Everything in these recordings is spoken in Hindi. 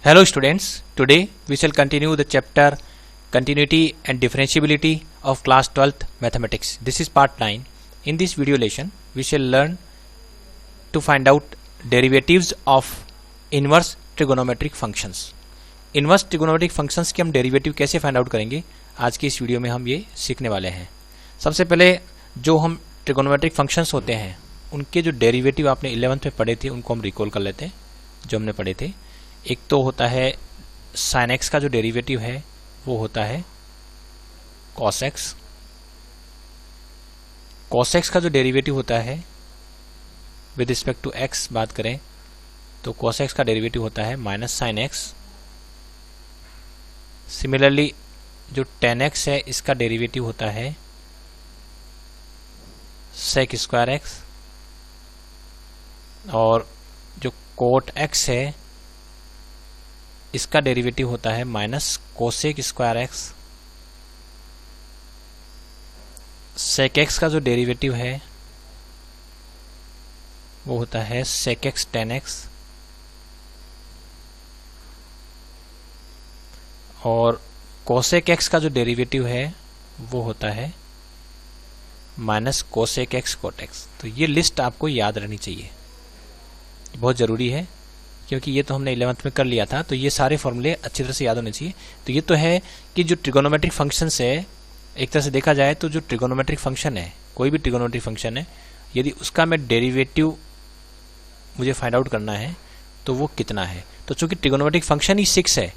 Hello students, today we shall continue the chapter Continuity and Differentiability of class 12th Mathematics. This is part 9. In this video lesson, we shall learn to find out derivatives of inverse trigonometric functions. Inverse trigonometric functions के हम डेरिवेटिव कैसे फाइंड आउट करेंगे, आज की इस वीडियो में हम ये सीखने वाले हैं। सबसे पहले जो हम ट्रिगोनोमेट्रिक फंक्शंस होते हैं उनके जो डेरिवेटिव आपने 11th में पढ़े थे उनको हम रिकॉल कर लेते हैं, जो हमने पढ़े थे। एक तो होता है साइन एक्स का जो डेरिवेटिव है वो होता है कॉस एक्स। कॉस एक्स का जो डेरिवेटिव होता है विद रिस्पेक्ट टू एक्स बात करें तो कॉस एक्स का डेरिवेटिव होता है माइनस साइन एक्स। सिमिलरली जो टेन एक्स है इसका डेरिवेटिव होता है सेक स्क्वायर एक्स, और जो कोट एक्स है इसका डेरिवेटिव होता है minus cosec square x. Sec x का जो डेरिवेटिव है वो होता है सेक एक्स टेन एक्स, और कोसेक एक्स का जो डेरिवेटिव है वो होता है minus cosec x cot x. तो ये लिस्ट आपको याद रहनी चाहिए, बहुत ज़रूरी है क्योंकि ये तो हमने 11th में कर लिया था, तो ये सारे फॉर्मूले अच्छी तरह से याद होने चाहिए। तो ये तो है कि जो ट्रिगोनोमेट्रिक फंक्शंस है, एक तरह से देखा जाए तो जो ट्रिगोनोमेट्रिक फंक्शन है, कोई भी ट्रिगोनोमेट्रिक फंक्शन है, यदि उसका मैं डेरिवेटिव मुझे फाइंड आउट करना है तो वो कितना है। तो चूंकि ट्रिगोनोमेट्रिक फंक्शन ही 6 है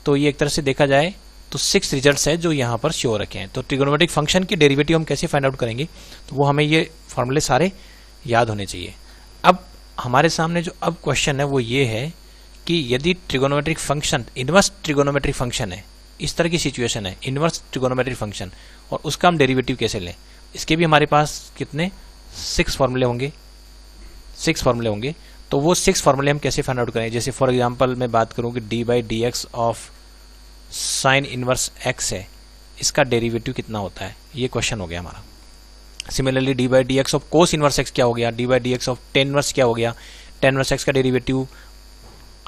तो ये एक तरह से देखा जाए तो 6 रिजल्ट्स है जो यहाँ पर शो रखे हैं। तो ट्रिगोनोमेट्रिक फंक्शन की डेरिवेटिव हम कैसे फाइंड आउट करेंगे, तो वो हमें ये फॉर्मूले सारे याद होने चाहिए। अब हमारे सामने जो अब क्वेश्चन है वो ये है कि यदि trigonometric function inverse trigonometric function है, इस तरह की सिचुएशन है इनवर्स ट्रिगोनोमेट्रिक फंक्शन, और उसका हम डेरिवेटिव कैसे लें, इसके भी हमारे पास कितने 6 फॉर्मूले होंगे। 6 फॉर्मूले होंगे, तो वो 6 फॉर्मूले हम कैसे फाइंड आउट करें। जैसे फॉर एग्जांपल मैं बात करूं कि D by d x of sine inverse x है, इसका डेरिवेटिव कितना होता है, ये क्वेश्चन हो गया हमारा। Similarly D by d x of cos inverse x क्या हो गया, D by d x of tan inverse क्या हो गया, टेन इनवर्स एक्स का डेरिवेटिव,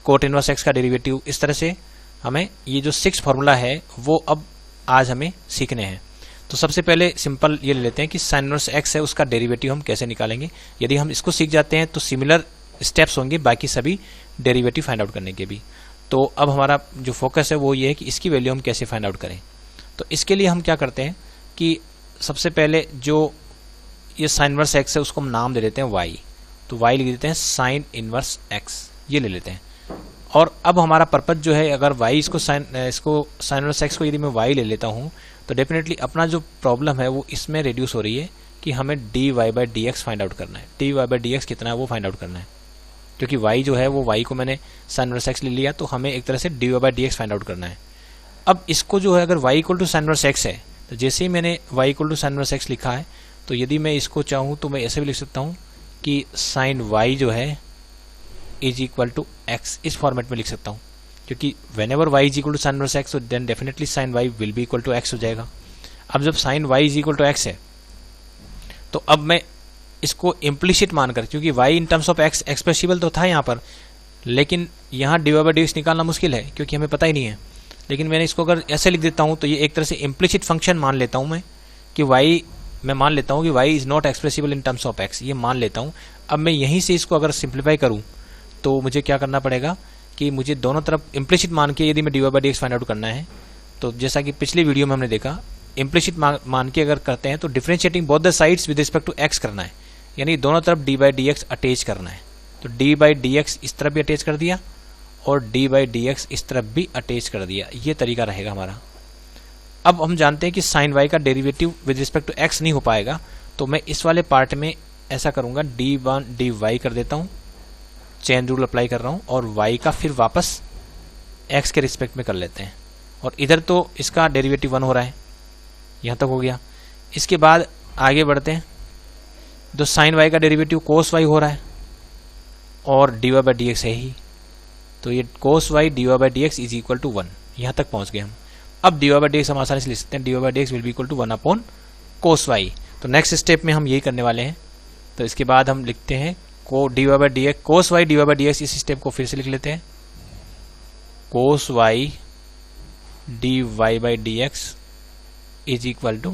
कोट इनवर्स एक्स का डेरिवेटिव। इस तरह से हमें ये जो 6 फॉर्मूला है वो अब आज हमें सीखने हैं। तो सबसे पहले सिंपल ये ले लेते हैं कि साइन इनवर्स एक्स है उसका डेरिवेटिव हम कैसे निकालेंगे। यदि हम इसको सीख जाते हैं तो सिमिलर स्टेप्स होंगे बाकी सभी डेरिवेटिव फाइंड आउट करने के भी। तो अब हमारा जो फोकस है वो ये है कि इसकी वैल्यू हम कैसे फाइंड आउट करें। तो इसके लिए हम क्या करते हैं कि सबसे पहले जो ये साइन इनवर्स एक्स है उसको हम नाम दे देते हैं y, तो y लिख देते हैं साइन इनवर्स x, ये ले लेते हैं। और अब हमारा पर्पज जो है, अगर y इसको साइन इनवर्स x को यदि मैं y ले लेता हूँ तो डेफिनेटली अपना जो प्रॉब्लम है वो इसमें रिड्यूस हो रही है कि हमें dy by d x find out करना है। dy बाई डी एक्स कितना है वो फाइंड आउट करना है, क्योंकि y जो है वो y को मैंने साइन इनवर्स x ले लिया, तो हमें एक तरह से dy by d x find out करना है। अब इसको जो है अगर y equal to sine inverse x है, तो जैसे ही मैंने y equal to sine inverse x लिखा है, तो यदि मैं इसको चाहूँ तो मैं ऐसे भी लिख सकता हूँ कि साइन y जो है इज इक्वल टू x, इस फॉर्मेट में लिख सकता हूँ, क्योंकि whenever y is equal to sine inverse x then definitely sine y will be equal to x हो जाएगा। अब जब sine y is equal to x है तो अब मैं इसको इम्प्लिसिट मानकर, क्योंकि y in terms of x expressible तो था यहाँ पर, लेकिन यहाँ डी बाई डी एक्स निकालना मुश्किल है क्योंकि हमें पता ही नहीं है। लेकिन मैंने इसको अगर ऐसे लिख देता हूँ तो ये एक तरह से इम्प्लिसिट फंक्शन मान लेता हूँ मैं कि y, मैं मान लेता हूँ कि y is not expressible in terms of x, ये मान लेता हूँ। अब मैं यहीं से इसको अगर सिंप्लीफाई करूँ तो मुझे क्या करना पड़ेगा कि मुझे दोनों तरफ इम्प्लिसिट मान के यदि मैं D by d x find out करना है, तो जैसा कि पिछली वीडियो में हमने देखा इम्प्लिसिट मान के अगर करते हैं तो differentiating both the sides with respect to x करना है, यानी दोनों तरफ d by d x attach करना है। तो डी बाई डी एक्स इस तरफ भी अटैच कर दिया और डी बाई डी एक्स इस तरफ भी अटैच कर दिया, ये तरीका रहेगा हमारा। अब हम जानते हैं कि साइन y का derivative with respect to x नहीं हो पाएगा, तो मैं इस वाले पार्ट में ऐसा करूंगा d1 dy कर देता हूं, चेन रूल अप्लाई कर रहा हूं, और y का फिर वापस x के रिस्पेक्ट में कर लेते हैं। और इधर तो इसका डेरिवेटिव 1 हो रहा है, यहां तक हो गया। इसके बाद आगे बढ़ते हैं, तो साइन y का डेरिवेटिव कोस y हो रहा है और dy बाई डी एक्स है ही, तो ये cos y dy by d x is equal to 1, यहाँ तक पहुँच गए हम। अब dy बाई डी एक्स हम आसानी से लिख सकते हैं, dy by d x will be equal to 1 upon cos y। तो नेक्स्ट स्टेप में हम यही करने वाले हैं। तो इसके बाद हम लिखते हैं को dy by d x cos y dy by d x, इस स्टेप को फिर से लिख लेते हैं। Cos y d y by d x is equal to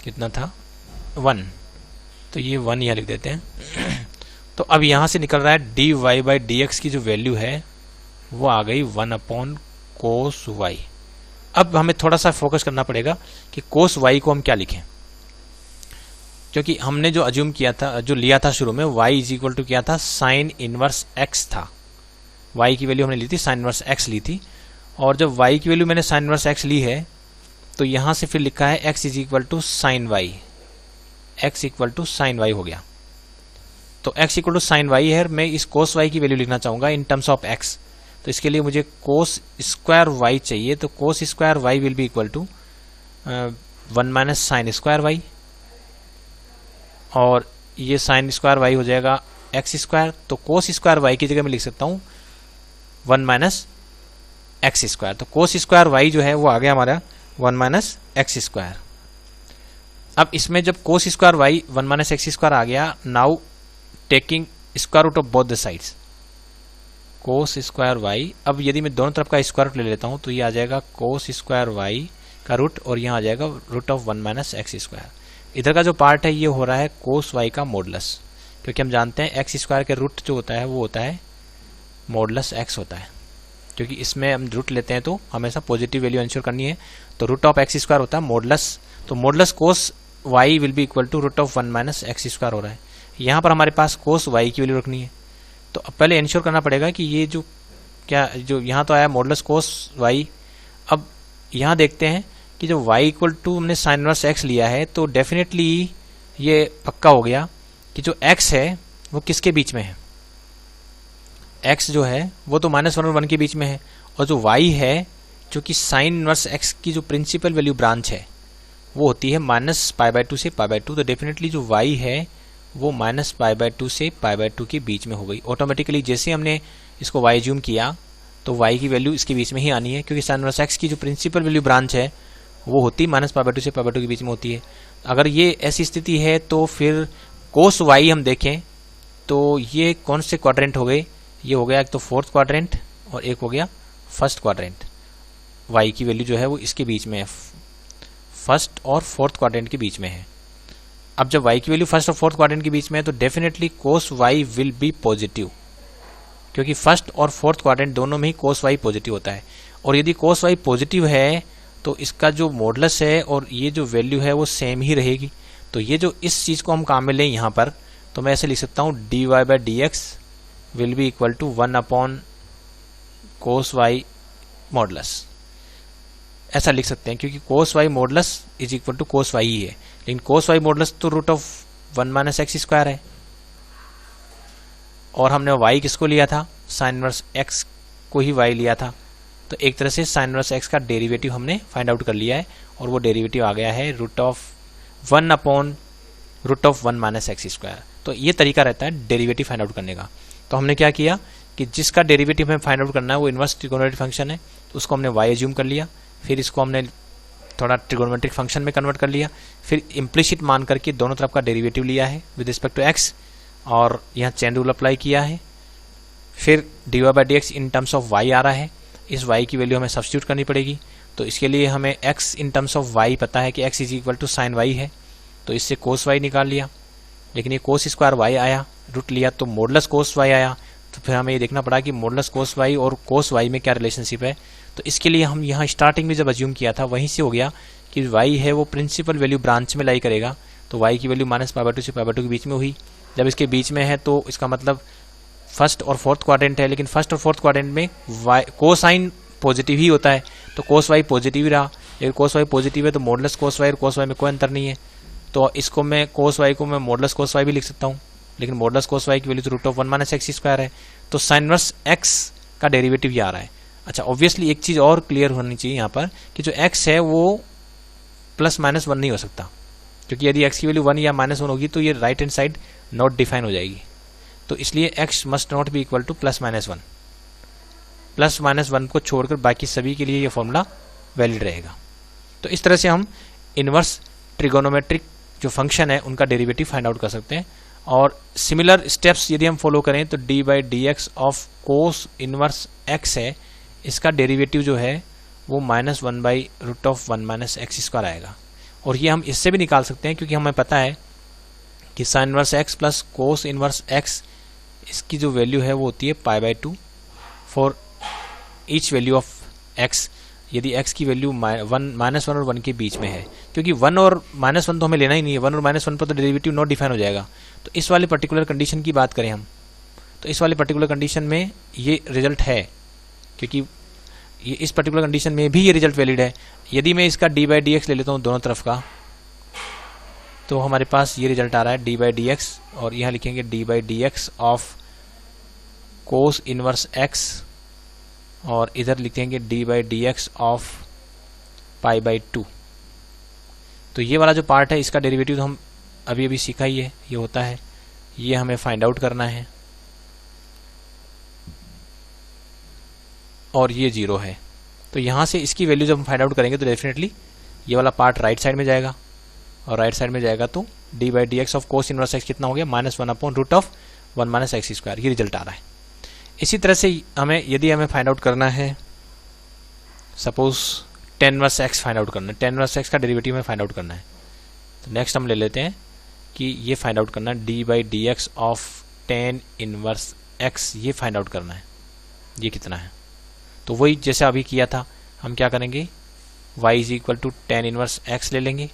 कितना था 1, तो ये 1 यहाँ लिख देते हैं। तो अब यहाँ से निकल रहा है d y by d x की जो वैल्यू है वो आ गई 1 अपॉन कोस वाई। अब हमें थोड़ा सा फोकस करना पड़ेगा कि कोस वाई को हम क्या लिखें, क्योंकि हमने जो अज्यूम किया था, जो लिया था शुरू में, y इज इक्वल टू क्या था, साइन इनवर्स x था। y की वैल्यू हमने ली थी, साइन इनवर्स x ली थी, और जब y की वैल्यू मैंने साइन इनवर्स x ली है तो यहां से फिर लिखा है x is equal to sine y, x equal to sine y हो गया। तो x equal to sine y है, मैं इस कोस y की वैल्यू लिखना चाहूंगा इन टर्म्स ऑफ x, तो इसके लिए मुझे कोस स्क्वायर y चाहिए। तो cos square y will be equal to 1 minus sine square y, और ये साइन स्क्वायर वाई हो जाएगा एक्स स्क्वायर। तो कोस स्क्वायर वाई की जगह मैं लिख सकता हूं 1 माइनस एक्स स्क्वायर। तो कोस स्क्वायर वाई जो है वो आ गया हमारा 1 माइनस एक्स स्क्वायर। अब इसमें जब cos square y 1 minus x square आ गया, now taking square root of both the sides, cos square y. अब यदि मैं दोनों तरफ का स्क्वायर रूट ले लेता हूं तो ये आ जाएगा कोस स्क्वायर वाई का रूट, और यहाँ आ जाएगा root of 1 minus x square. इधर का जो पार्ट है ये हो रहा है कोस वाई का मॉडुलस, क्योंकि हम जानते हैं एक्स स्क्वायर के रूट जो होता है वो होता है मॉडुलस एक्स होता है, क्योंकि इसमें हम रूट लेते हैं तो हमेशा पॉजिटिव वैल्यू इंश्योर करनी है। तो रूट ऑफ एक्स स्क्वायर होता है मॉडुलस, तो modulus cos y will be equal to root of 1 minus x square हो रहा है। यहाँ पर हमारे पास कोस वाई की वैल्यू रखनी है, तो अब पहले इंश्योर करना पड़ेगा कि ये जो यहाँ तो आया मॉडुलस कोस वाई। अब यहाँ देखते हैं कि जो y इक्वल टू हमने साइन इनवर्स x लिया है, तो डेफिनेटली ये पक्का हो गया कि जो x है वो किसके बीच में है, x जो है वो तो -1 और 1 के बीच में है, और जो y है जो कि साइन इनवर्स x की जो प्रिंसिपल वैल्यू ब्रांच है वो होती है -π/2 से π/2। तो डेफिनेटली जो y है वो -π/2 से π/2 के बीच में हो गई ऑटोमेटिकली। जैसे हमने इसको y ज्यूम किया तो y की वैल्यू इसके बीच में ही आनी है, क्योंकि साइन इनवर्स x की जो प्रिंसिपल वैल्यू ब्रांच है वो होती -π/2 से π/2 के बीच में होती है। अगर ये ऐसी स्थिति है तो फिर कोस वाई हम देखें तो ये कौन से क्वाड्रेंट हो गए, ये हो गया एक तो फोर्थ क्वाड्रेंट और एक हो गया फर्स्ट क्वाड्रेंट। वाई की वैल्यू जो है वो इसके बीच में है, फर्स्ट और फोर्थ क्वाड्रेंट के बीच में है। अब जब वाई की वैल्यू फर्स्ट और फोर्थ क्वाड्रेंट के बीच में है तो definitely cos y will be positive, क्योंकि फर्स्ट और फोर्थ क्वाड्रेंट दोनों में ही कोस वाई पॉजिटिव होता है। और यदि कोस वाई पॉजिटिव है तो इसका जो मॉडुलस है और ये जो वैल्यू है वो सेम ही रहेगी। तो ये जो इस चीज़ को हम काम में लें यहाँ पर, तो मैं ऐसे लिख सकता हूँ dy by d x will be equal to 1 upon cos y modulus, ऐसा लिख सकते हैं, क्योंकि cos y modulus is equal to cos y ही है। लेकिन कोस वाई मॉडुलस तो root of 1 minus x square है, और हमने वाई किसको लिया था, साइन इनवर्स एक्स को ही वाई लिया था। तो एक तरह से साइन इनवर्स एक्स का डेरिवेटिव हमने फाइंड आउट कर लिया है, और वो डेरिवेटिव आ गया है root of 1 upon root of 1 minus x square. तो ये तरीका रहता है डेरिवेटिव फाइंड आउट करने का। तो हमने क्या किया कि जिसका डेरिवेटिव हमें फाइंड आउट करना है वो इनवर्स ट्रिगोनोमेट्रिक फंक्शन है, तो उसको हमने वाई एज्यूम कर लिया, फिर इसको हमने थोड़ा ट्रिगोनोमेट्रिक फंक्शन में कन्वर्ट कर लिया, फिर इम्प्लिसिट मान करके दोनों तरफ का डेरिवेटिव लिया है विद रिस्पेक्ट टू एक्स, और यहाँ चेन रूल अप्लाई किया है। फिर dy by d x in terms of y आ रहा है, इस y की वैल्यू हमें सब्स्टिट्यूट करनी पड़ेगी। तो इसके लिए हमें x in terms of y पता है कि x is equal to sine y है, तो इससे कोस y निकाल लिया। लेकिन ये कोस स्क्वायर y आया, रूट लिया तो मॉडुलस कोस y आया, तो फिर हमें ये देखना पड़ा कि मॉडुलस कोस y और कोस y में क्या रिलेशनशिप है। तो इसके लिए हम यहाँ स्टार्टिंग में जब अज्यूम किया था वहीं से हो गया कि y है वो प्रिंसिपल वैल्यू ब्रांच में लाई करेगा, तो y की वैल्यू -π/2 से π/2 के बीच में हुई। जब इसके बीच में है तो इसका मतलब फर्स्ट और फोर्थ क्वाड्रेंट है, लेकिन फर्स्ट और फोर्थ क्वाड्रेंट में कोसाइन पॉजिटिव ही होता है, तो कोस वाई पॉजिटिव ही रहा। लेकिन कोस वाई पॉजिटिव है तो मॉडुलस कोस वाई और कोस वाई में कोई अंतर नहीं है, तो इसको मैं कोस वाई को मैं मॉडुलस कोस वाई भी लिख सकता हूँ। लेकिन मॉडुलस कोस वाई की वैल्यू तो root of 1 minus x square है, तो साइन इनवर्स एक्स का डेरिवेटिव ये आ रहा है। अच्छा, ऑब्वियसली एक चीज़ और क्लियर होनी चाहिए यहाँ पर कि जो एक्स है वो +-1 नहीं हो सकता, क्योंकि यदि एक्स की वैल्यू 1 या -1 होगी तो ये right hand side not define हो जाएगी। तो इसलिए x must not be equal to +-1, +-1 को छोड़कर बाकी सभी के लिए ये फॉर्मूला वैलिड रहेगा। तो इस तरह से हम इनवर्स ट्रिगोनोमेट्रिक जो फंक्शन है उनका डेरिवेटिव फाइंड आउट कर सकते हैं। और सिमिलर स्टेप्स यदि हम फॉलो करें तो dy by d x of cos inverse x है, इसका डेरिवेटिव जो है वो -1/√(1 - x² आएगा। और ये हम इससे भी निकाल सकते हैं क्योंकि हमें पता है कि sin inverse x plus cos inverse x, इसकी जो वैल्यू है वो होती है π/2 for each value of x, यदि x की वैल्यू -1 और 1 के बीच में है, क्योंकि 1 और -1 तो हमें लेना ही नहीं है, 1 और -1 पर तो डेरिवेटिव नॉट डिफाइन हो जाएगा। तो इस वाले पर्टिकुलर कंडीशन की बात करें हम, तो इस वाले पर्टिकुलर कंडीशन में ये रिजल्ट है, क्योंकि ये इस पर्टिकुलर कंडीशन में भी ये रिजल्ट वैलिड है। यदि मैं इसका d/dx ले लेता हूँ दोनों तरफ का, तो हमारे पास ये रिजल्ट आ रहा है d/dx, और यहाँ लिखेंगे d/dx of cos inverse x, और इधर लिखेंगे d/dx ऑफ π/2। तो ये वाला जो पार्ट है इसका डेरिवेटिव तो हम अभी अभी सीखा ही है, ये होता है, ये हमें फाइंड आउट करना है, और ये 0 है। तो यहाँ से इसकी वैल्यू जब हम फाइंड आउट करेंगे तो डेफिनेटली ये वाला पार्ट राइट साइड में जाएगा, और राइट साइड में जाएगा तो d/dx of cos inverse x कितना हो गया, -1/√(1 - x²। ये रिजल्ट आ रहा है। इसी तरह से हमें यदि हमें फाइंड आउट करना है, suppose tan inverse x find out करना है, tan इनवर्स x का डेरिवेटिव में फाइंड आउट करना है, तो नेक्स्ट हम ले लेते हैं कि ये फाइंड आउट करना है d/dx of tan inverse x, ये फाइंड आउट करना है ये कितना है। तो वही जैसे अभी किया था, हम क्या करेंगे, y = tan इनवर्स x ले लेंगे,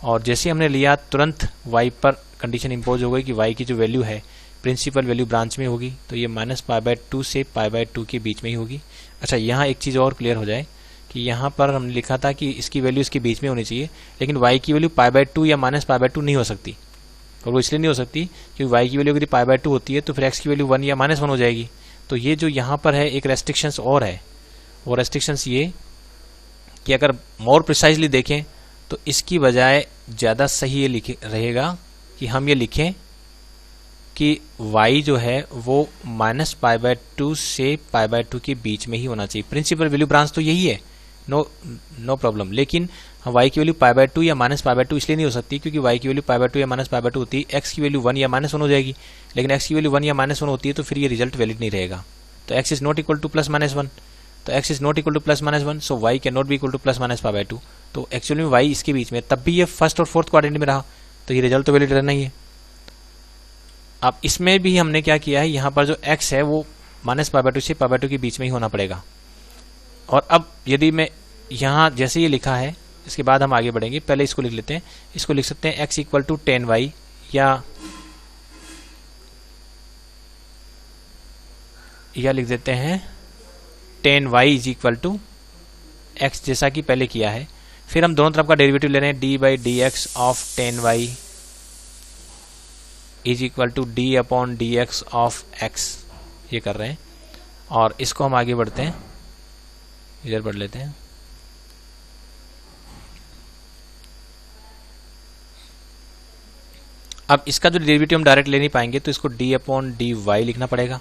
और जैसे हमने लिया तुरंत y पर कंडीशन इंपोज हो गई कि y की जो वैल्यू है प्रिंसिपल वैल्यू ब्रांच में होगी, तो ये -π/2 से π/2 के बीच में ही होगी। अच्छा, यहाँ एक चीज़ और क्लियर हो जाए कि यहाँ पर हमने लिखा था कि इसकी वैल्यू इसके बीच में होनी चाहिए, लेकिन y की वैल्यू π/2 या -π/2 नहीं हो सकती, और वो इसलिए नहीं हो सकती क्योंकि y की वैल्यू यदि π/2 होती है तो फिर x की वैल्यू 1 या -1 हो जाएगी। तो ये जो यहाँ पर है एक रेस्ट्रिक्शंस और है, वो रेस्ट्रिक्शंस ये कि अगर मोर प्रिसाइजली देखें तो इसकी बजाय ज़्यादा सही ये लिखे रहेगा कि हम ये लिखें कि y जो है वो -π/2 से π/2 के बीच में ही होना चाहिए। प्रिंसिपल वैल्यू ब्रांच तो यही है, नो प्रॉब्लम, लेकिन y की वैल्यू π/2 या -π/2 इसलिए नहीं हो सकती क्योंकि y की वैल्यू π/2 या -π/2 होती है, x की वैल्यू 1 या -1 हो जाएगी, लेकिन x की वैल्यू 1 या -1 होती है तो फिर ये रिजल्ट वैलिड नहीं रहेगा। तो x is not equal to +-1, तो x is not equal to +-1, so y can not be equal to +-π/2। तो एक्चुअली में y इसके बीच में, तब भी ये फर्स्ट और फोर्थ क्वाड्रेंट में रहा, तो ये रिजल्ट तो वैलिड रहना ही है। अब इसमें भी हमने क्या किया है, यहाँ पर जो x है वो -π/2 से π/2 के बीच में ही होना पड़ेगा। और अब यदि मैं यहाँ जैसे ये लिखा है, इसके बाद हम आगे बढ़ेंगे, पहले इसको लिख लेते हैं। इसको लिख सकते हैं x = tan y, या लिख देते हैं tan y = x, जैसा कि पहले किया है। फिर हम दोनों तरफ का डेरिवेटिव ले रहे हैं, d/dx of tan y = d/dx of x, ये कर रहे हैं। और इसको हम आगे बढ़ते हैं, इधर बढ़ लेते हैं। अब इसका जो डेरिवेटिव हम डायरेक्ट ले नहीं पाएंगे तो इसको d/dy लिखना पड़ेगा,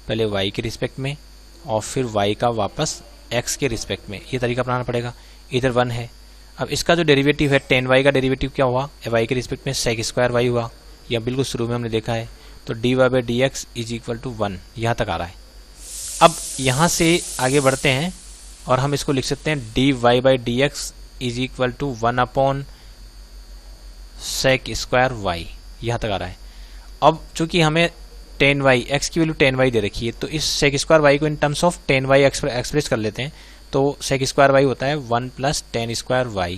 पहले y के रिस्पेक्ट में और फिर y का वापस x के रिस्पेक्ट में, ये तरीका अपनाना पड़ेगा। इधर 1 है। अब इसका जो डेरिवेटिव है tan y का डेरिवेटिव क्या हुआ, y के रिस्पेक्ट में sec² y हुआ, यह बिल्कुल शुरू में हमने देखा है। तो dy/dx = 1, यहाँ तक आ रहा है। अब यहाँ से आगे बढ़ते हैं और हम इसको लिख सकते हैं dy/dx = 1/sec² y, यहाँ तक आ रहा है। अब चूंकि हमें tan y, x की वैल्यू tan y दे रखी है, तो इस sec² y को इन terms of tan y express कर लेते हैं। तो sec² y होता है 1 + tan² y,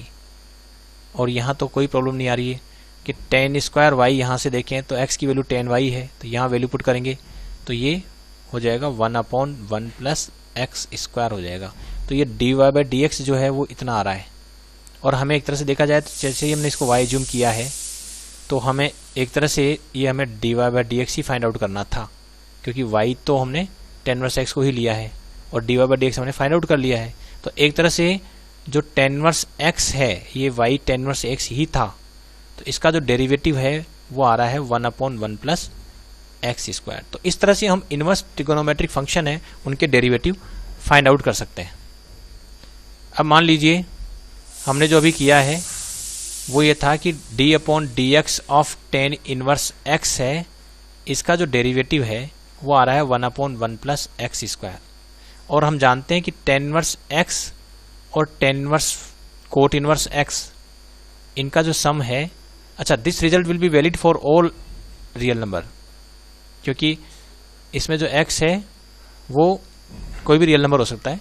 और यहाँ तो कोई प्रॉब्लम नहीं आ रही है कि tan² y यहाँ से देखें तो x की वैल्यू tan y है, तो यहाँ वैल्यू पुट करेंगे तो ये हो जाएगा 1/1 + x² हो जाएगा। तो ये dy/dx जो है वो इतना आ रहा है। और हमें एक तरह से देखा जाए तो जैसे ही हमने इसको y जूम किया है तो हमें एक तरह से ये हमें dy/dx ही फाइंड आउट करना था, क्योंकि y तो हमने tan इनवर्स x को ही लिया है और dy/dx हमने फाइंड आउट कर लिया है। तो एक तरह से जो tan इनवर्स x है ये y tan इनवर्स x ही था, तो इसका जो डेरिवेटिव है वो आ रहा है 1/1 + x²। तो इस तरह से हम इनवर्स ट्रिगोनोमेट्रिक फंक्शन है उनके डेरिवेटिव फाइंड आउट कर सकते हैं। अब मान लीजिए हमने जो अभी किया है वो ये था कि d/dx of tan inverse x है, इसका जो डेरिवेटिव है वो आ रहा है 1/1 + x²। और हम जानते हैं कि tan इनवर्स x और tan inverse coat inverse x इनका जो सम है, अच्छा this result will be valid for all real number, क्योंकि इसमें जो x है वो कोई भी रियल नंबर हो सकता है,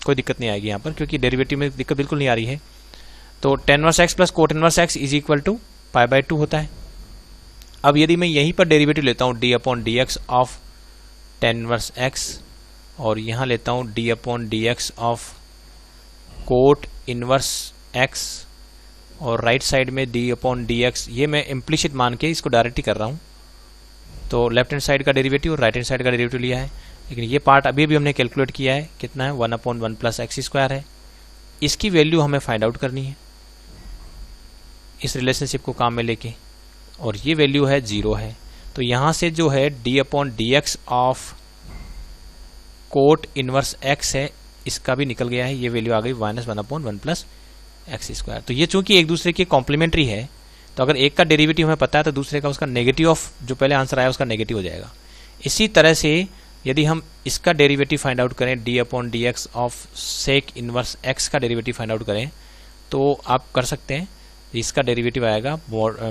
कोई दिक्कत नहीं आएगी यहाँ पर, क्योंकि डेरिवेटिव में दिक्कत बिल्कुल नहीं आ रही है। तो tan inverse x plus cot inverse x is equal to π/2 होता है। अब यदि मैं यहीं पर डेरिवेटिव लेता हूँ d/dx of tan inverse x और यहाँ लेता हूँ d/dx of coat inverse x और राइट साइड में d/dx, ये मैं इम्प्लिसिट मान के इसको डायरेक्ट ही कर रहा हूँ। तो लेफ्ट हैंड साइड का डेरिवेटिव और राइट हैंड साइड का डेरिवेटिव लिया है, लेकिन ये पार्ट अभी भी हमने कैलकुलेट किया है, कितना है 1/1 प्लस एक्स स्क्वायर है। इसकी वैल्यू हमें फाइंड आउट करनी है इस रिलेशनशिप को काम में लेके, और ये वैल्यू है 0 है। तो यहाँ से जो है d/dx of coat inverse x है, इसका भी निकल गया है, ये वैल्यू आ गई -1/1 प्लस एक्स स्क्वायर। तो ये चूंकि एक दूसरे के कॉम्प्लीमेंट्री है, तो अगर एक का डेरिवेटिव हमें पता है तो दूसरे का उसका नेगेटिव ऑफ जो पहले आंसर आया उसका नेगेटिव हो जाएगा। इसी तरह से यदि हम इसका डेरिवेटिव फाइंड आउट करें d/dx of sec inverse x का डेरिवेटिव फाइंड आउट करें तो आप कर सकते हैं। इसका डेरिवेटिव आएगा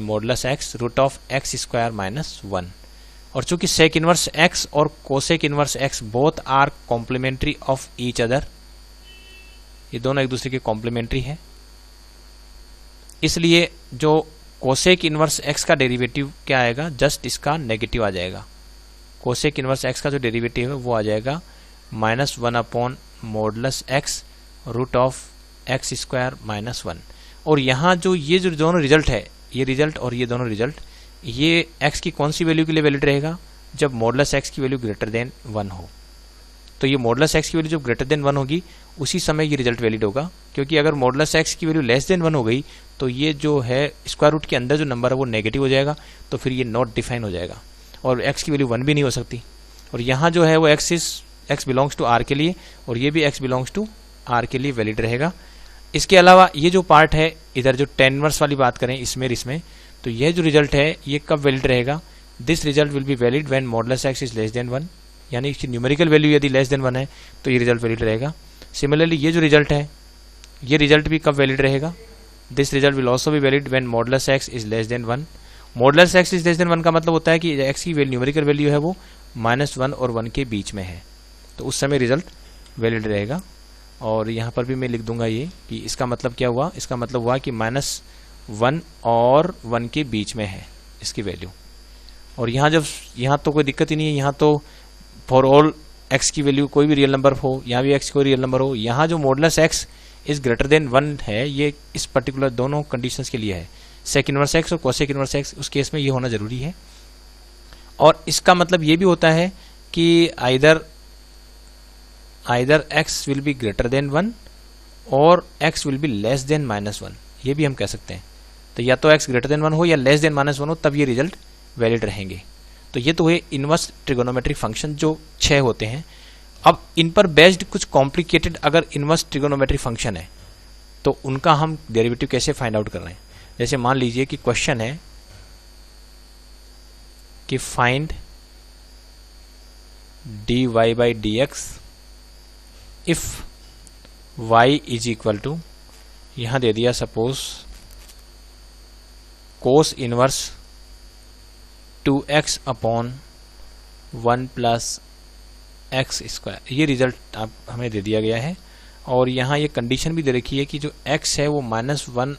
modulus x root of x square minus 1, और चूंकि सेक इनवर्स x और cosec inverse x both are complementary of each other, ये दोनों एक दूसरे के कॉम्प्लीमेंट्री है, इसलिए जो कोसेक इनवर्स x का डेरिवेटिव क्या आएगा, जस्ट इसका नेगेटिव आ जाएगा। कोसेक इनवर्स x का जो डेरिवेटिव है वो आ जाएगा -1 modulus x root of x square minus 1। और यहाँ जो ये जो दोनों रिजल्ट है, ये रिजल्ट और ये दोनों रिजल्ट, ये x की कौन सी वैल्यू के लिए वैलिड रहेगा, जब मॉडुलस x की वैल्यू ग्रेटर देन 1 हो। तो ये मॉडुलस x की वैल्यू जब ग्रेटर देन 1 होगी उसी समय ये रिजल्ट वैलिड होगा, क्योंकि अगर मॉडुलस x की वैल्यू लेस देन 1 हो गई तो ये जो है स्क्वायर रूट के अंदर जो नंबर है वो नेगेटिव हो जाएगा, तो फिर ये नॉट डिफाइन हो जाएगा और x की वैल्यू 1 भी नहीं हो सकती। और यहाँ जो है वो x बिलोंग्स टू r के लिए और ये भी x बिलोंग्स टू r के लिए वैलिड रहेगा। इसके अलावा ये जो पार्ट है इधर जो tan इनवर्स वाली बात करें इसमें तो यह जो रिजल्ट है ये कब वैलिड रहेगा, this result will be valid when modulus x is less than 1, यानी इसकी न्यूमेरिकल वैल्यू यदि लेस देन 1 है तो ये रिजल्ट वैलिड रहेगा। सिमिलरली ये जो रिजल्ट है ये रिजल्ट भी कब वैलिड रहेगा, this result will also be valid when modulus x is less than 1। Modulus x is less than 1 का मतलब होता है कि x की न्यूमेरिकल वैल्यू है वो -1 और 1 के बीच में है, तो उस समय रिजल्ट वैलिड रहेगा। और यहाँ पर भी मैं लिख दूंगा ये कि इसका मतलब क्या हुआ, इसका मतलब हुआ कि -1 और 1 के बीच में है इसकी वैल्यू। और यहाँ तो कोई दिक्कत ही नहीं है, यहाँ तो फॉर ऑल x की वैल्यू कोई भी रियल नंबर हो, यहाँ भी x कोई रियल नंबर हो, यहाँ जो modulus x is greater than 1 है ये इस पर्टिकुलर दोनों कंडीशंस के लिए है, सेक इनवर्स x और कोसेक इनवर्स x, उस केस में ये होना जरूरी है। और इसका मतलब ये भी होता है कि either x will be greater than 1 और x will be less than -1, ये भी हम कह सकते हैं। तो या तो x ग्रेटर देन 1 हो या लेस देन -1 हो, तब ये रिजल्ट वैलिड रहेंगे। तो ये तो हुए इनवर्स ट्रिगोनोमेट्रिक फंक्शन जो 6 होते हैं। अब इन पर बेस्ड कुछ कॉम्प्लिकेटेड अगर इनवर्स ट्रिगोनोमेट्रिक फंक्शन है तो उनका हम डेरिवेटिव कैसे फाइंड आउट कर रहे हैं। जैसे मान लीजिए कि क्वेश्चन है कि find dy/dx if y is equal to, यहां दे दिया suppose cos inverse 2x upon 1 plus x square, ये रिजल्ट आप हमें दे दिया गया है। और यहाँ ये कंडीशन भी दे रखी है कि जो x है वो -1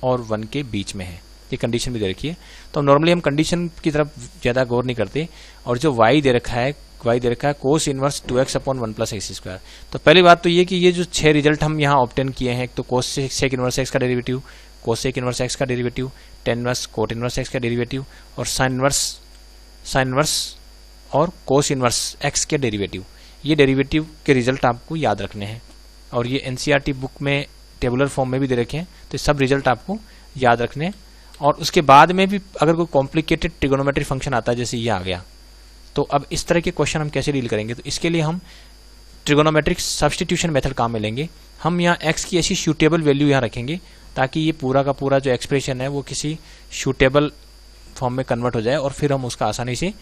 और 1 के बीच में है, ये कंडीशन भी दे रखी है। तो नॉर्मली हम कंडीशन की तरफ ज़्यादा गौर नहीं करते। और जो y दे रखा है कोस inverse 2x upon 1 plus x square. तो पहली बात तो ये कि ये जो 6 रिजल्ट हम यहाँ ऑब्टेन किए हैं, तो कोस सेक इनवर्स x का डेरिवेटिव, कोसेक इनवर्स x का derivative, tan inverse coat inverse x का डेरिवेटिव और साइन इनवर्स और कोस इनवर्स x के डेरिवेटिव, ये डेरिवेटिव के रिजल्ट आपको याद रखने हैं। और ये एनसीईआरटी बुक में टेबुलर फॉर्म में भी दे रखे हैं, तो सब रिजल्ट आपको याद रखने। और उसके बाद में भी अगर कोई कॉम्प्लिकेटेड ट्रिगोनोमेट्रिक फंक्शन आता है जैसे ये आ गया, तो अब इस तरह के क्वेश्चन हम कैसे डील करेंगे। तो इसके लिए हम ट्रिगोनोमेट्रिक सब्स्टिट्यूशन मेथड काम में लेंगे। हम यहाँ x की ऐसी सूटेबल वैल्यू यहाँ रखेंगे ताकि ये पूरा का पूरा जो एक्सप्रेशन है वो किसी सूटेबल फॉर्म में कन्वर्ट हो जाए और फिर हम उसका आसानी से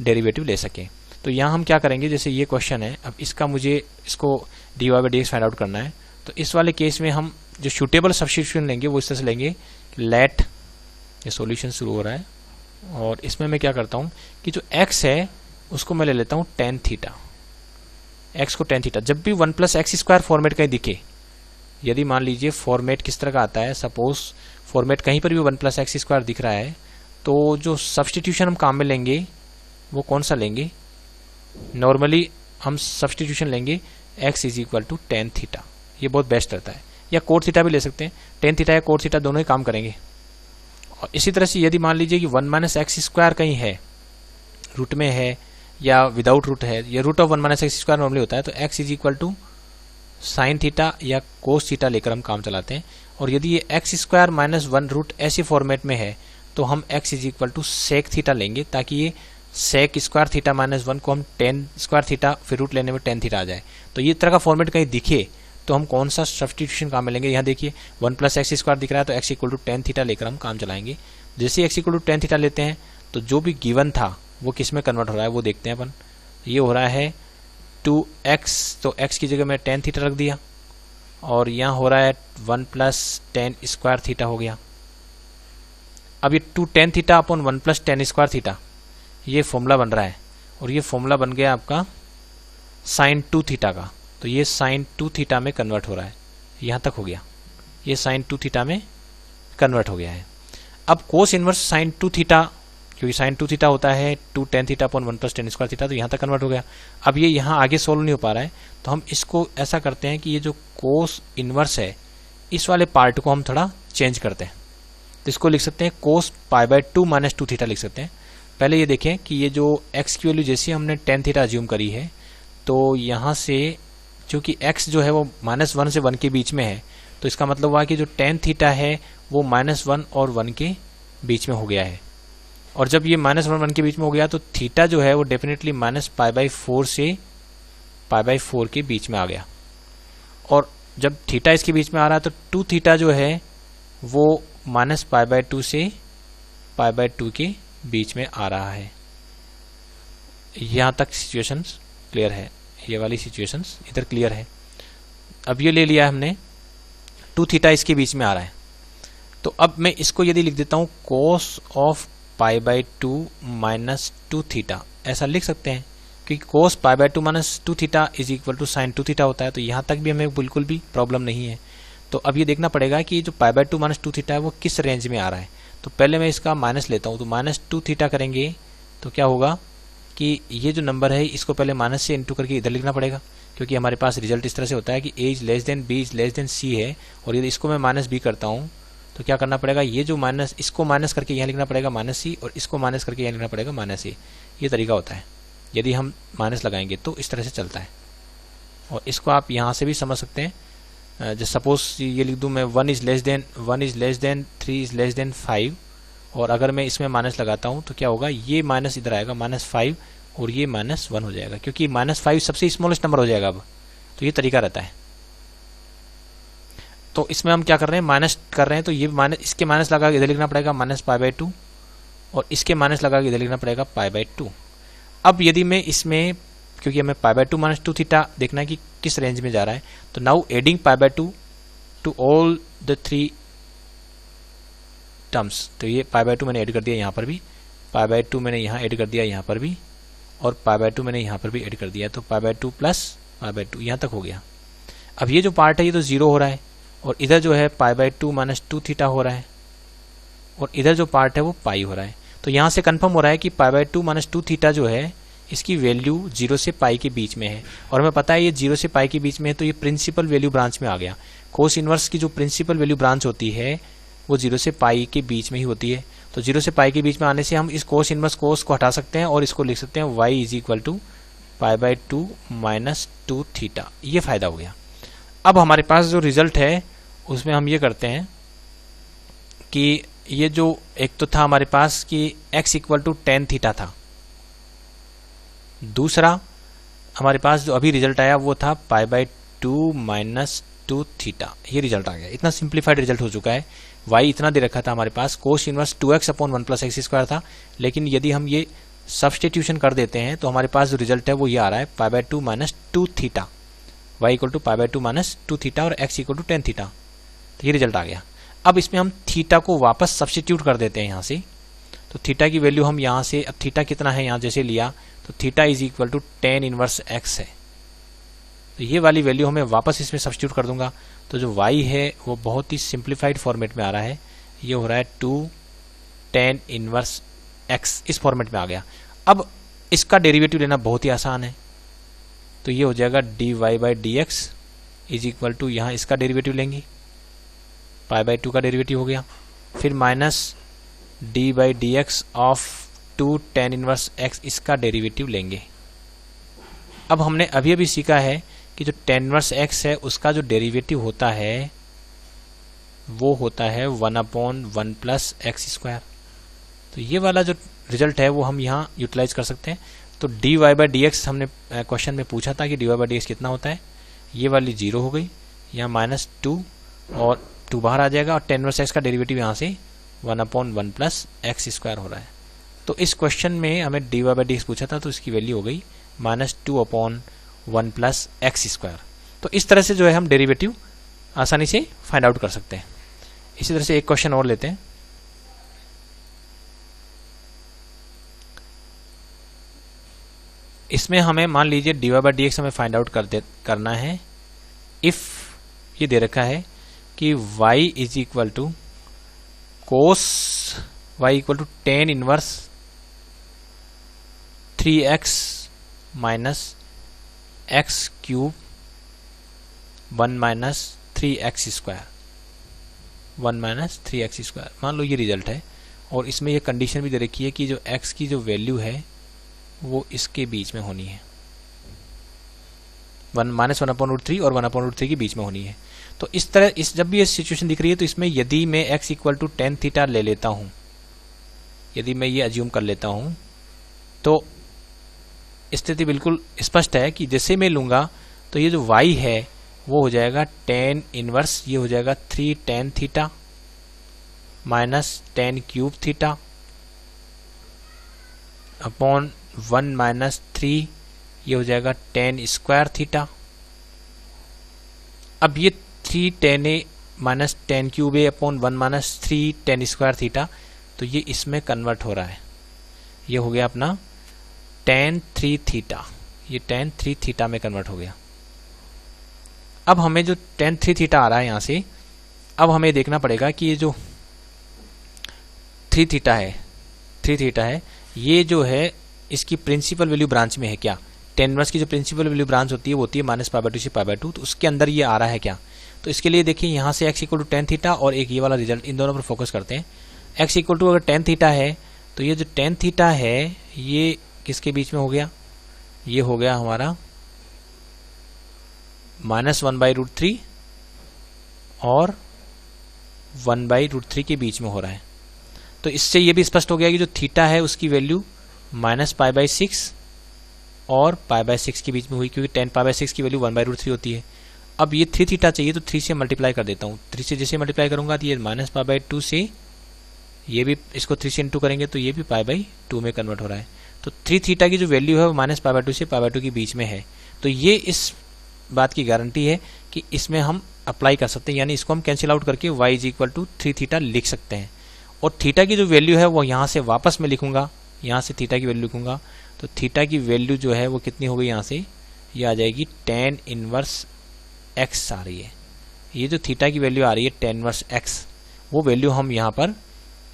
डेरिवेटिव ले सकें। तो यहाँ हम क्या करेंगे, जैसे ये क्वेश्चन है, अब इसका मुझे इसको dy by dx find out करना है। तो इस वाले केस में हम जो सूटेबल सब्स्टिट्यूशन लेंगे वो इस तरह से लेंगे, लेट, ये सॉल्यूशन शुरू हो रहा है, और इसमें मैं क्या करता हूँ कि जो x है उसको मैं ले लेता हूँ tan थीटा, x को tan थीटा। जब भी 1 प्लस एक्स स्क्वायर फॉर्मेट कहीं दिखे, यदि मान लीजिए फॉर्मेट किस तरह का आता है, सपोज फॉर्मेट कहीं पर भी 1 प्लस एक्स स्क्वायर दिख रहा है, तो जो सब्स्टिट्यूशन हम काम में लेंगे वो कौन सा लेंगे, नॉर्मली हम सब्स्टिट्यूशन लेंगे x is equal to tan theta, ये बहुत बेस्ट रहता है, या कोट थीटा भी ले सकते हैं, tan थीटा या कोट थीटा दोनों ही काम करेंगे। और इसी तरह से यदि मान लीजिए कि 1 माइनस एक्स स्क्वायर कहीं है, रूट में है या विदाउट रूट है, या root of 1 minus x square normally होता है, तो x is equal to sine theta या कोस थीटा लेकर हम काम चलाते हैं। और यदि ये एक्स स्क्वायर माइनस 1 रूट ऐसे फॉर्मेट में है तो हम x is equal to sec theta लेंगे, ताकि ये सेक स्क्वायर थीटा माइनस 1 को हम टेन स्क्वायर थीटा फिर रूट लेने में टेन थीटा आ जाए। तो ये तरह का फॉर्मेट कहीं दिखे तो हम कौन सा सब्स्टिट्यूशन काम में लेंगे, यहाँ देखिए 1 प्लस एक्स स्क्वायर दिख रहा है तो x equal to tan theta लेकर हम काम चलाएंगे। जैसे ही x equal to tan theta लेते हैं तो जो भी गिवन था वो किस में कन्वर्ट हो रहा है वो देखते हैं अपन। ये हो रहा है 2x, तो x की जगह में टेन थीटा रख दिया, और यहाँ हो रहा है 1 प्लस टेन स्क्वायर थीटा हो गया। अब ये 2 tan theta upon 1 plus ten square theta, ये फॉर्मूला बन रहा है, और ये फॉर्मूला बन गया आपका साइन 2 थीटा का। तो ये साइन 2 थीटा में कन्वर्ट हो रहा है, यहाँ तक हो गया, ये साइन 2 थीटा में कन्वर्ट हो गया है। अब कोस इनवर्स साइन 2 थीटा, क्योंकि साइन 2 थीटा होता है 2 tan theta upon 1 plus ten square theta, तो यहाँ तक कन्वर्ट हो गया। अब ये यहाँ आगे सोल्व नहीं हो पा रहा है, तो हम इसको ऐसा करते हैं कि ये जो कोस इनवर्स है इस वाले पार्ट को हम थोड़ा चेंज करते हैं। तो इसको लिख सकते हैं कोस पाई बाय 2 माइनस 2 थीटा लिख सकते हैं। पहले ये देखें कि ये जो x की वैल्यू जैसी हमने टेन थीटा अज्यूम करी है, तो यहाँ से चूंकि x जो है वो -1 से 1 के बीच में है, तो इसका मतलब हुआ कि जो टेन थीटा है वो -1 और 1 के बीच में हो गया है। और जब ये -1 के बीच में हो गया तो थीटा जो है वो डेफिनेटली -π/4 से π/4 के बीच में आ गया। और जब थीटा इसके बीच में आ रहा है तो 2 थीटा जो है वो -π/2 से π/2 के बीच में आ रहा है। यहाँ तक सिचुएशंस क्लियर है, ये वाली सिचुएशंस इधर क्लियर है। अब ये ले लिया हमने 2 थीटा इसके बीच में आ रहा है, तो अब मैं इसको यदि लिख देता हूँ कोस ऑफ π/2 माइनस 2 थीटा, ऐसा लिख सकते हैं, क्योंकि cos π/2 minus 2 theta is equal to sine 2 theta होता है। तो यहाँ तक भी हमें बिल्कुल भी प्रॉब्लम नहीं है। तो अब ये देखना पड़ेगा कि जो π/2 माइनस 2 थीटा है वो किस रेंज में आ रहा है। तो पहले मैं इसका माइनस लेता हूँ, तो -2 थीटा करेंगे तो क्या होगा कि ये जो नंबर है इसको पहले माइनस से इंटू करके इधर लिखना पड़ेगा, क्योंकि हमारे पास रिजल्ट इस तरह से होता है कि a is less than b is less than c है। और यदि इसको मैं -b करता हूँ तो क्या करना पड़ेगा, ये जो माइनस, इसको माइनस करके यहाँ लिखना पड़ेगा -c, और इसको माइनस करके यहाँ लिखना पड़ेगा -a। ये तरीका होता है, यदि हम माइनस लगाएंगे तो इस तरह से चलता है। और इसको आप यहाँ से भी समझ सकते हैं, जैसे सपोज ये लिख दूँ मैं 1 is less than 3 is less than 5, और अगर मैं इसमें माइनस लगाता हूँ तो क्या होगा, ये माइनस इधर आएगा -5 और ये -1 हो जाएगा, क्योंकि -5 सबसे स्मॉलेस्ट नंबर हो जाएगा अब। तो ये तरीका रहता है। तो इसमें हम क्या कर रहे हैं, माइनस कर रहे हैं, तो ये माइनस, इसके माइनस लगा के इधर लिखना पड़ेगा -π/2, और इसके माइनस लगा के इधर लिखना पड़ेगा π/2। अब यदि मैं इसमें, क्योंकि हमें π/2 माइनस 2 थीटा देखना है कि किस रेंज में जा रहा है, तो now adding π/2 to all the 3 terms. तो ये π/2 मैंने ऐड कर दिया यहाँ पर भी, π/2 मैंने यहाँ ऐड कर दिया यहाँ पर भी, और π/2 मैंने यहाँ पर भी ऐड कर दिया। तो π/2 प्लस π/2 यहाँ तक हो गया। अब ये जो पार्ट है ये तो 0 हो रहा है, और इधर जो है π/2 माइनस 2 थीटा हो रहा है, और इधर जो पार्ट है वो पाई हो रहा है। तो यहाँ से कंफर्म हो रहा है कि π/2 माइनस 2 थीटा जो है इसकी वैल्यू 0 से पाई के बीच में है, और हमें पता है ये 0 से पाई के बीच में है, तो ये प्रिंसिपल वैल्यू ब्रांच में आ गया। कोस इनवर्स की जो प्रिंसिपल वैल्यू ब्रांच होती है वो 0 से पाई के बीच में ही होती है। तो 0 से पाई के बीच में आने से हम इस कोस इनवर्स कोस को हटा सकते हैं और इसको लिख सकते हैं y is equal to π/2 minus 2 theta. ये फायदा हो गया। अब हमारे पास जो रिजल्ट है उसमें हम ये करते हैं कि ये जो एक तो था हमारे पास कि x equal to tan theta था, दूसरा हमारे पास जो अभी रिजल्ट आया वो था π/2 माइनस 2 थीटा। ये रिजल्ट आ गया। इतना सिंप्लीफाइड रिजल्ट हो चुका है। y इतना दे रखा था हमारे पास, cos inverse 2x upon 1 plus x square था, लेकिन यदि हम ये सब्सटीट्यूशन कर देते हैं तो हमारे पास जो रिजल्ट है वो ये आ रहा है π/2 minus 2 theta, y equal to π/2 minus 2 theta और x इक्वल टू 10 थीटा। तो ये रिजल्ट आ गया। अब इसमें हम थीटा को वापस सब्सटीट्यूट कर देते हैं यहाँ से, तो थीटा की वैल्यू हम यहाँ से, अब थीटा कितना है यहाँ जैसे लिया तो theta is equal to tan inverse x है। तो ये वाली वैल्यू हमें वापस इसमें सब्सटीट्यूट कर दूंगा, तो जो y है वो बहुत ही सिंप्लीफाइड फॉर्मेट में आ रहा है, ये हो रहा है 2 tan इनवर्स x, इस फॉर्मेट में आ गया। अब इसका डेरिवेटिव लेना बहुत ही आसान है, तो ये हो जाएगा dy/dx इज इक्वल टू, यहाँ इसका डेरिवेटिव लेंगे, π/2 का डेरिवेटिव हो गया, फिर minus d/dx of 2 tan inverse x, इसका डेरिवेटिव लेंगे। अब हमने अभी अभी सीखा है कि जो tan इनवर्स x है उसका जो डेरिवेटिव होता है वो होता है 1/1 प्लस एक्स स्क्वायर। तो ये वाला जो रिजल्ट है वो हम यहाँ यूटिलाइज कर सकते हैं। तो dy/dx हमने क्वेश्चन में पूछा था कि dy/dx कितना होता है, ये वाली 0 हो गई, यहाँ -2 और 2 बाहर आ जाएगा, और tan इनवर्स x का डेरिवेटिव यहाँ से 1/1 प्लस एक्स स्क्वायर हो रहा है। तो इस क्वेश्चन में हमें dy/dx पूछा था तो इसकी वैल्यू हो गई -2/1 प्लस एक्स स्क्वायर। तो इस तरह से जो है हम डेरिवेटिव आसानी से फाइंड आउट कर सकते हैं। इसी तरह से एक क्वेश्चन और लेते हैं। इसमें हमें मान लीजिए dy/dx हमें फाइंड आउट करना है इफ ये दे रखा है कि y is equal to cos y equal to tan inverse 3x minus x cube 1 minus 3x square, 1 minus 3x square, मान लो ये रिजल्ट है। और इसमें ये कंडीशन भी दे रखी है कि जो x की जो वैल्यू है वो इसके बीच में होनी है, -1/√3 और 1/√3 के बीच में होनी है। तो इस तरह जब भी ये सिचुएशन दिख रही है तो इसमें यदि मैं x equal to tan theta ले लेता हूँ, यदि मैं ये अज्यूम कर लेता हूँ, तो स्थिति बिल्कुल स्पष्ट है कि जैसे मैं लूँगा तो ये जो y है वो हो जाएगा tan इनवर्स, ये हो जाएगा 3 tan theta minus tan cube theta upon 1 minus 3, ये हो जाएगा tan स्क्वायर थीटा। अब ये 3 tan a minus tan cube a upon 1 minus 3 tan square theta, तो ये इसमें कन्वर्ट हो रहा है, ये हो गया अपना tan 3 थीटा, ये tan 3 थीटा में कन्वर्ट हो गया। अब हमें जो tan 3 थीटा आ रहा है यहाँ से, अब हमें देखना पड़ेगा कि ये जो 3 थीटा है ये जो है इसकी प्रिंसिपल वैल्यू ब्रांच में है क्या। tan इनवर्स की जो प्रिंसिपल वैल्यू ब्रांच होती है वो होती है -π/2 से π/2, तो उसके अंदर ये आ रहा है क्या। तो इसके लिए देखिए यहाँ से x equal to tan theta और एक ये वाला रिजल्ट, इन दोनों पर फोकस करते हैं। x इक्वल टू अगर tan थीटा है तो ये जो tan थीटा है ये किसके बीच में हो गया, ये हो गया हमारा -1/√3 और 1/√3 के बीच में हो रहा है। तो इससे ये भी स्पष्ट हो गया कि जो थीटा है उसकी वैल्यू -π/6 और π/6 के बीच में हुई, क्योंकि tan π/6 की वैल्यू 1/√3 होती है। अब ये 3 थीटा चाहिए तो 3 से मल्टीप्लाई कर देता हूँ, 3 से जैसे मल्टीप्लाई करूंगा तो ये -π/2 से, ये भी इसको 3 से इंटू करेंगे तो ये भी π/2 में कन्वर्ट हो रहा है। तो 3 थीटा की जो वैल्यू है वो -π/2 से π/2 के बीच में है। तो ये इस बात की गारंटी है कि इसमें हम अप्लाई कर सकते हैं, यानी इसको हम कैंसिल आउट करके y is equal to 3 theta लिख सकते हैं। और थीटा की जो वैल्यू है वो यहाँ से वापस में लिखूंगा, यहाँ से थीटा की वैल्यू लिखूंगा, तो थीटा की वैल्यू जो है वो कितनी हो गई, यहाँ से ये आ जाएगी tan इनवर्स x आ रही है। ये जो थीटा की वैल्यू आ रही है tan इनवर्स x, वो वैल्यू हम यहाँ पर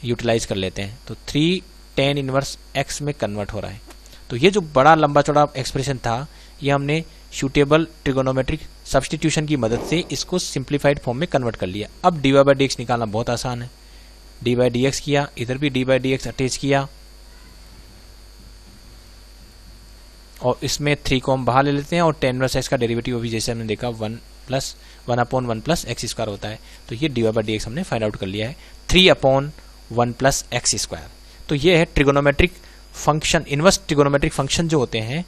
यूटिलाइज कर लेते हैं। तो 3 tan इनवर्स x में कन्वर्ट हो रहा है। तो ये जो बड़ा लंबा चौड़ा एक्सप्रेशन था ये हमने सूटेबल ट्रिगोनोमेट्रिक सब्सटीट्यूशन की मदद से इसको सिंप्लीफाइड फॉर्म में कन्वर्ट कर लिया। अब dy/dx निकालना बहुत आसान है, dy/dx किया, इधर भी dy/dx अटैच किया और इसमें 3 को हम बाहर ले लेते हैं और tan इनवर्स x का डेरिवेटिव अभी जैसे हमने देखा 1/1 प्लस एक्स स्क्वायर होता है। तो ये dy/dx हमने फाइंड आउट कर लिया है 3/1 प्लस एक्स स्क्वायर। तो ये है trigonometric function, inverse trigonometric function जो होते हैं,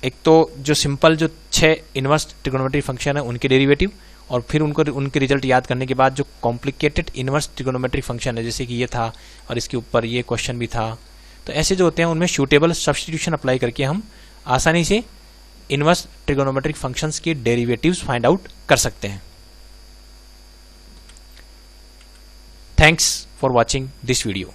एक तो जो सिंपल जो 6 इनवर्स ट्रिगोनोमेट्रिक फंक्शन है उनके डेरिवेटिव, और फिर उनके रिजल्ट याद करने के बाद जो कॉम्प्लिकेटेड इनवर्स ट्रिगोनोमेट्रिक फंक्शन है, जैसे कि ये था और इसके ऊपर ये क्वेश्चन भी था, तो ऐसे जो होते हैं उनमें सूटेबल सब्स्टिट्यूशन अप्लाई करके हम आसानी से इनवर्स ट्रिगोनोमेट्रिक फंक्शंस के डेरिवेटिव्स फाइंड आउट कर सकते हैं। Thanks for watching this video.